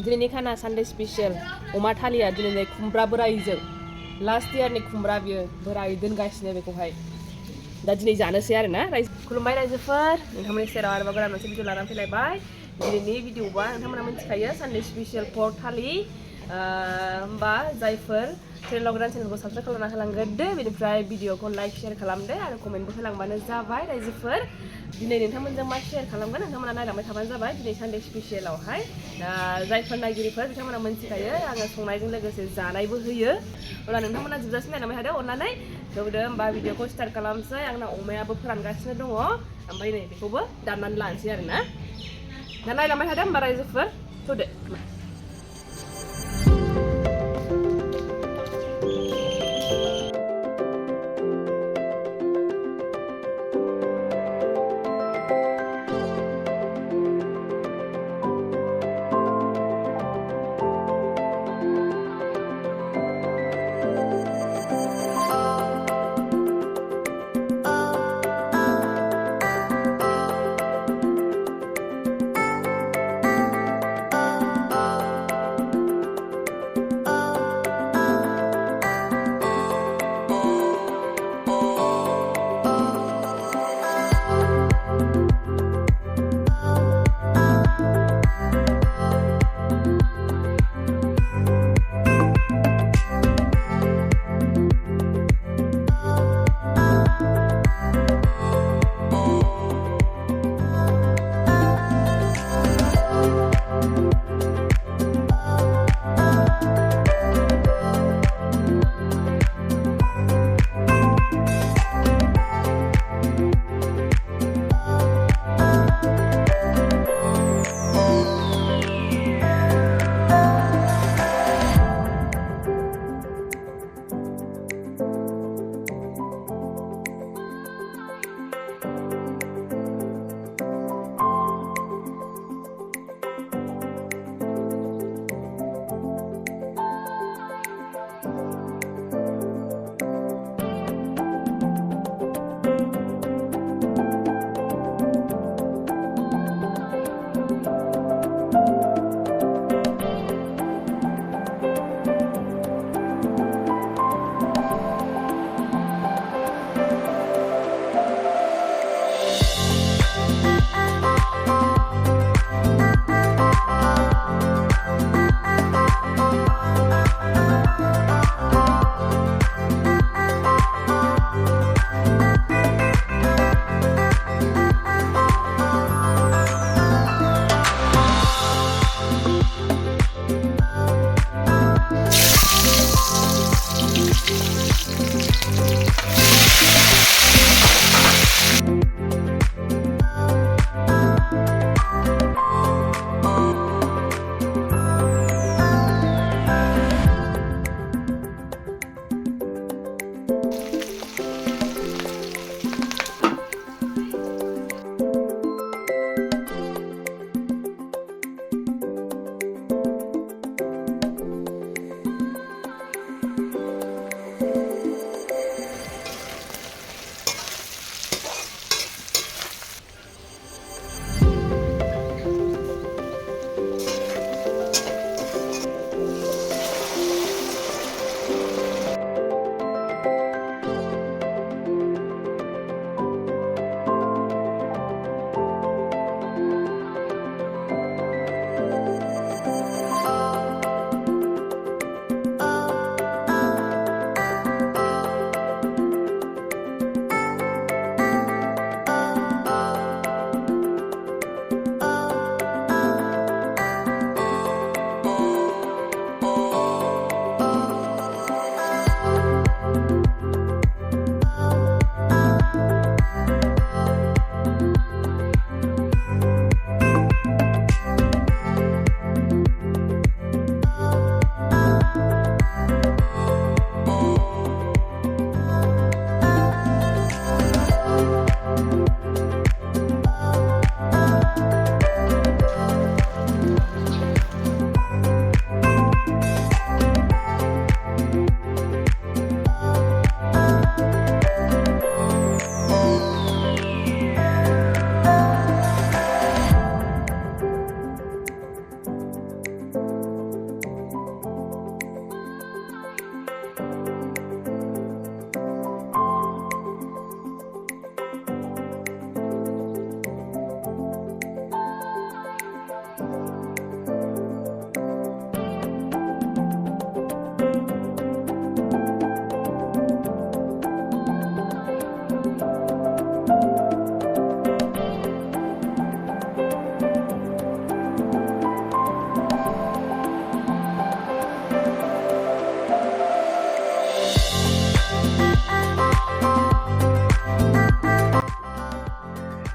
दिनैनि खाना Sunday special अमा थालिया दिनै खुमब्रा बोराइजों लास्ट इयारनि खुमब्रा बियो बोराइ दोनगासिनो बेखौहाय दा दिनै जानोसै आरोना खुलुमबाय रायजोफोर नोंथांमोननि सेराव आरोबाव गोदान मोनसे भिडिअ लानानै फैलायबाय दिनैनि भिडिअबा नोंथांमोना मिथिखायो सानडे स्पेशल पर्क थालि होमबा जायफोर चेनेलाव गोदान चेनेलखौ साबस्क्राइब खालामना होलांग्रोदो बेनिफ्राय भिडिअखौ लाइक शेयार खालामदो आरो कमेन्टबो होलांबानो जाबाय रायजोफोर दिनै नोंथांमोनजों मा शेयार खालामगोन नोंथांमोना नायलांबाय थाबानो जाबाय दिनै सानडे स्पेशलावहाय जायफोर नायगिरिफोर बिथांमोना मिथिखायो आङो संनायजों लोगोसे जानायबो होयो अब्ला नोंथांमोना जोबजासिम नायलांबाय थादो अननानै होदो होमबा भिडिअखौ स्टार्ट खालामसै आंना अमायाबो फोरानगासिनो दङ ओमफ्राय नै बेखौबो दाननानै लानोसै आरोना दा नायलांबाय थादो होमबा रायजोफोर होदो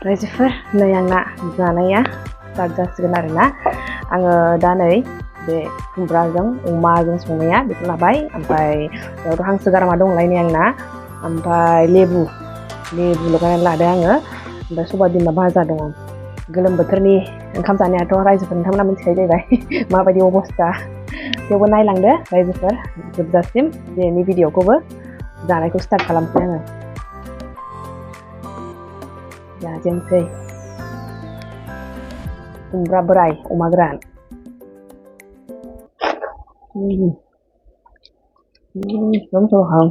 रायजोफोर नै आंना जानाया स्टार्ट जासिगोन आरोना आङो दा नै बे खुमब्राजों अमाजों संनाया बेखौ लाबाय ओमफ्राय बेयावथ' हांसो गारामा दंलाय नै आंना ओमफ्राय लेबु लगायनानै लादों आङो ओमफ्राय सबाइ बिमा भाजा दङ गोलोम बोथोरनि ओंखाम जानायाथ' रायजोफोर नोंथांमोना मिथिखायो जाहैबाय माबायदि अबस्था थेवबो नायलांदो रायजोफोर जोबजासिम बेनि भिडिअखौबो जानायखौ स्टार्ट खालामसै आङो जाजेनसै Kumbra Bwrai Oma Gwran giống sâu hơn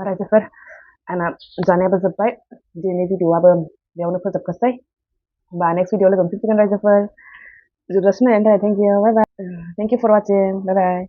रायजोफोर आंना जानायाबो जोब्बाय दिनैनि भिडिअ'आबो बेयावनो फोजोबनोसै होमबा नेक्स्ट भिडिअ लोगो मोनफिनसिगोन रायजोफोर जोबजासिम नायनायनि थाखाय thank you for वाचिं bye bye